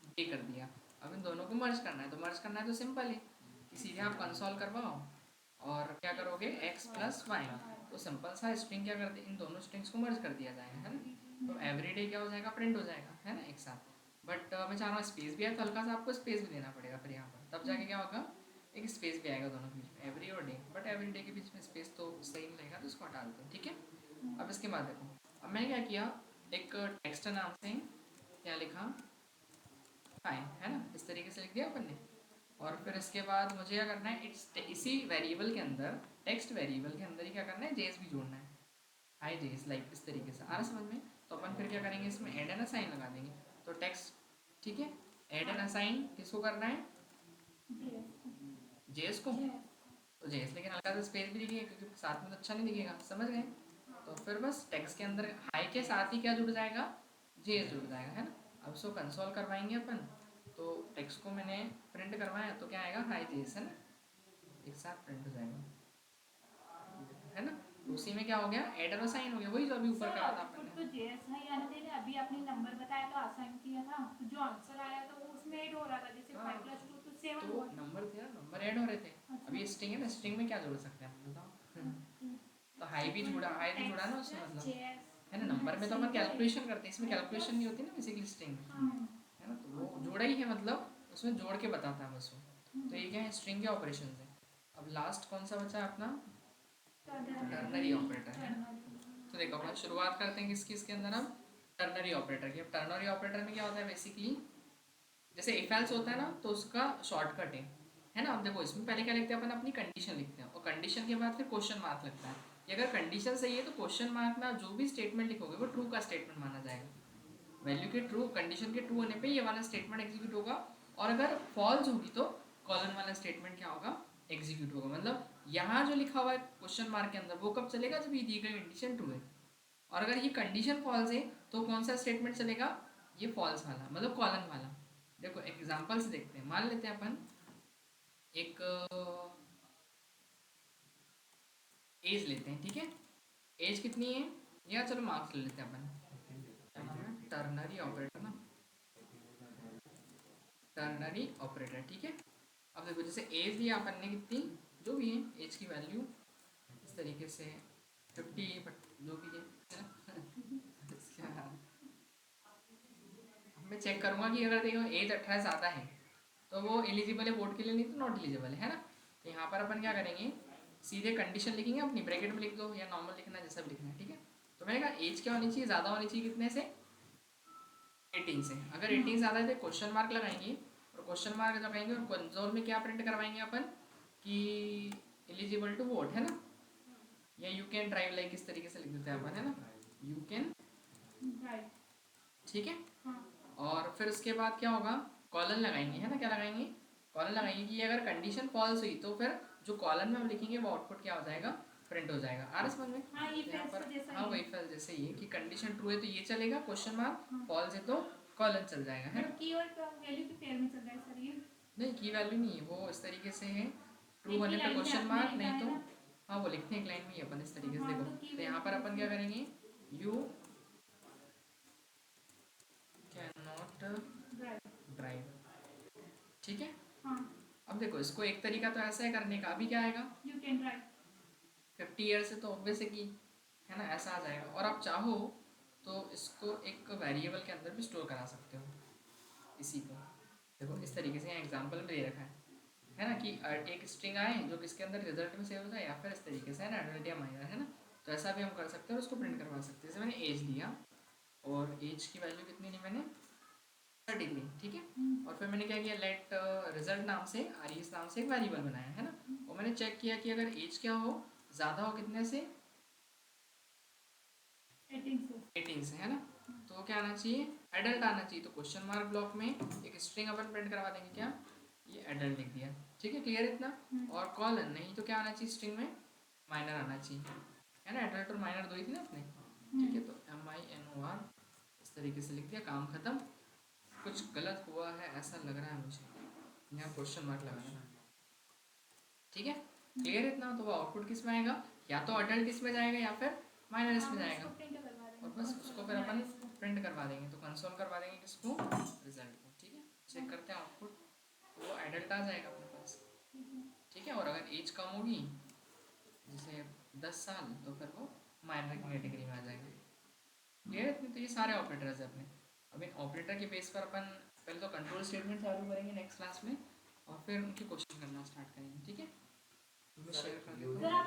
डे कर दिया। अब इन दोनों को मर्ज करना है, तो मर्ज करना है तो सिंपल है कि सीधे आप कंसोल करवाओ और क्या करोगे, x प्लस वाई, तो सिंपल सा स्ट्रिंग क्या करते, इन दोनों स्ट्रिंग्स को मर्ज कर दिया जाएगा, है ना। तो एवरी डे क्या हो जाएगा, प्रिंट हो जाएगा, है ना, एक साथ। बट मैं चाह रहा हूँ स्पेस भी है, तो हल्का सा आपको स्पेस भी देना पड़ेगा फिर यहाँ पर, तब जाके क्या होगा, एक स्पेस भी आएगा दोनों के बीच में, एवरी और डे, बट एवरी डे के बीच में स्पेस तो सही नहीं रहेगा, तो इसको हटा देते हैं, ठीक है। अब इसके बाद देखो, अब मैंने क्या किया, एक टेक्स्ट नाम से क्या लिखा, फाइन, है ना, इस तरीके से लिख दिया अपन ने। और फिर इसके बाद मुझे क्या करना है, इसी वेरिएबल के अंदर, टेक्स्ट वेरिएबल के अंदर ही क्या करना है, जेस भी जोड़ना है, हाई जेस, लाइक इस तरीके से आ रहा समझ में। तो अपन फिर क्या करेंगे, इसमें एड एंड असाइन लगा देंगे, तो टेक्स्ट, ठीक है, एड एंड असाइन किसको करना है, जेस को, तो जेस, लेकिन हल्का सा स्पेस भी दिखेगा क्योंकि साथ में तो अच्छा नहीं दिखेगा, समझ गए। तो फिर बस टेक्स्ट के अंदर हाई के साथ ही क्या जुड़ जाएगा, जेस जुड़ जाएगा, है ना। अब इसको कंसोल करवाएंगे अपन, तो टेक्स्ट को मैंने प्रिंट करवाया, तो क्या आएगा, हाई जेस, है ना, एक साथ प्रिंट हो जाएगा, है ना। तो उसी में क्या हो गया, एड और असाइन हो गया, वही जो अभी ऊपर करा था अपन ने। तो जेएस है यानी देने अभी आपने नंबर बताया तो आसान किया था, तो जो आंसर आया तो वो उसमें ऐड हो रहा था, जैसे 5 + 2 तो 7 तो हुआ। नंबर थे ना, नंबर ऐड हो रहे थे। अभी स्ट्रिंग है ना, स्ट्रिंग में क्या जोड़ सकते हैं आप बताओ, तो हाई भी जुड़ा, हाई भी जुड़ा ना उसमें, मतलब है ना। नंबर में तो अपन कैलकुलेशन करते हैं, इसमें कैलकुलेशन नहीं होती ना बेसिकली स्ट्रिंग, है ना, तो वो जोड़ा ही है, मतलब उसमें जोड़ के बताता है बस वो। तो ये क्या है, स्ट्रिंग के ऑपरेशन है। अब लास्ट कौन सा बचा अपना, टर्नरी ऑपरेटर, है ना। तो देखो अपन शुरुआत करते हैं किसकी, इसके अंदर अब टर्नरी ऑपरेटर की। अब टर्नरी ऑपरेटर में क्या होता है बेसिकली, जैसे इफ एल्स होता है ना, तो उसका शॉर्टकट है ना। अब देखो इसमें पहले क्या लिखते हैं अपन, अपनी कंडीशन लिखते हैं, और कंडीशन के बाद फिर क्वेश्चन मार्क लगता है, कि अगर कंडीशन सही है तो क्वेश्चन मार्क में आप जो भी स्टेटमेंट लिखोगे वो ट्रू का स्टेटमेंट माना जाएगा। वैल्यू के ट्रू, कंडीशन के ट्रू होने पे ये वाला स्टेटमेंट एग्जीक्यूट होगा, और अगर फॉल्स होगी तो कॉलन वाला स्टेटमेंट क्या होगा, एग्जीक्यूट होगा। मतलब यहाँ जो लिखा हुआ है क्वेश्चन मार्क के अंदर वो कब चलेगा, जब ये दी गई कंडीशन ट्रू है। और अगर ये कंडीशन फॉल्स है तो कौन सा स्टेटमेंट चलेगा, ये फॉल्स वाला, मतलब कॉलन वाला। देखो एग्जांपल से देखते हैं, मान लेते हैं अपन एक एज लेते हैं, ठीक है। एज कितनी है, या चलो मार्क्स ले लेते हैं अपन, क्या नाम है, टर्नरी ऑपरेटर ना, टर्नरी ऑपरेटर, ठीक है। अब देखो जैसे एज लिया अपन ने कितनी, जो भी है एज की वैल्यू इस तरीके से 50, बट जो भी है ना मैं चेक करूंगा कि अगर देखो एज 18 से ज़्यादा है तो वो एलिजिबल है वोट के लिए, नहीं तो नॉट एलिजिबल है ना। तो यहाँ पर अपन क्या करेंगे, सीधे कंडीशन लिखेंगे, अपनी ब्रैकेट में लिख दो या नॉर्मल लिखना है, जैसा भी लिखना है, ठीक है। तो मैंने कहा एज क्या होनी चाहिए, ज़्यादा होनी चाहिए कितने से, 18 से। अगर 18 ज़्यादा है तो क्वेश्चन मार्क लगाएंगे, और क्वेश्चन मार्क लगाएंगे और कंसोल में क्या प्रिंट करवाएंगे अपन कि एलिजिबल टू वोट, है ना, या यू कैन ड्राइव, लाइक इस तरीके से लिख देते हैं अपन, है ना, यू कैन, राइट, ठीक है। हाँ, और फिर उसके बाद क्या होगा, कॉलन लगाएंगे, है ना, क्या लगाएंगे, कॉलन लगाएंगे कि अगर कंडीशन फॉल्स हुई तो फिर जो कॉलन में हम लिखेंगे वो आउटपुट क्या हो जाएगा, प्रिंट हो जाएगा। आ रहा समझ में। हाँ, ये तो यहाँ फेल्स पर जैसा हाँ ही वही है। फेल जैसे ही है कि कंडीशन ट्रू है तो ये चलेगा क्वेश्चन मार्क, हाँ। फॉल्स है तो कॉलन चल जाएगा, है ना। बट की और वैल्यू की पेयर में चल रहा है सर ये। नहीं की वैल्यू नहीं है, वो इस तरीके से है, ट्रू एक ही होने पे लाइन में क्वेश्चन आपने मार्क, लिखा नहीं है तो ना। हाँ वो लिखते हैं एक लाइन में ही अपन इस तरीके से। हाँ, देखो तो की तो यहाँ वैल्यू पर अपन क्या कैसे? करेंगे, you can not right, drive, ठीक है। हाँ, अब देखो इसको एक तरीका तो ऐसा है करने का, अभी क्या आएगा, यू कैन राइट। 50 ईयर से तो ऑब्वियस है कि, है ना, ऐसा आ जाएगा। और आप चाहो तो इसको एक वेरिएबल के अंदर भी स्टोर करा सकते हो इसी को। देखो इस तरीके से यहाँ एग्जांपल में दे रखा है ना, कि एक स्ट्रिंग आए जो किसके अंदर रिजल्ट में सेव हो जाए, या फिर इस तरीके से, है ना, एडल्ट या माइनर, है ना। तो ऐसा भी हम कर सकते हैं और उसको प्रिंट करवा सकते हैं। जैसे मैंने एज दिया और एज की वैल्यू कितनी ली मैंने, 33, ठीक है। और फिर मैंने क्या किया, लेट रिजल्ट नाम से, आरिस नाम से एक वेरिएबल बनाया, है ना। और मैंने चेक किया कि अगर एज क्या हो, ज़्यादा हो कितने से, 18 से। 18 से, है ना। तो क्या आना चाहिए, एडल्ट आना चाहिए। तो क्वेश्चन मार्क ब्लॉक में एक स्ट्रिंग अपन प्रिंट करवा देंगे, क्या, ये एडल्ट लिख दिया, ठीक है, क्लियर इतना। और कॉलन नहीं तो क्या आना चाहिए स्ट्रिंग में, माइनर आना चाहिए, है ना। एडल्ट और माइनर दो ही थी ना अपने, ठीक है। तो MINOR इस तरीके से लिख दिया, काम खत्म। कुछ गलत हुआ है ऐसा लग रहा है मुझे, यहाँ क्वेश्चन मार्क लगाना, ठीक है, क्लियर इतना। तो वो आउटपुट किस में आएगा, या तो अडल्ट इसमें जाएगा या फिर माइनर इसमें जाएगा, और बस उसको फिर अपन प्रिंट करवा देंगे। तो कंसोल करवा देंगे किसको, रिजल्ट को, ठीक है। चेक करते हैं आउटपुट, तो वो एडल्ट आ जाएगा अपने पास, ठीक है। और अगर एज कम होगी जैसे 10 साल तो फिर वो माइनर की कैटेगरी में आ जाएगा, क्लियर इतने। तो ये सारे ऑपरेटर्स हैं अपने। अब इन ऑपरेटर के बेस पर अपन पहले तो कंट्रोल स्टेटमेंट चालू करेंगे नेक्स्ट क्लास में, और फिर उनकी क्वेश्चन करना स्टार्ट करेंगे, ठीक है। मैं शेयर कर देता हूँ।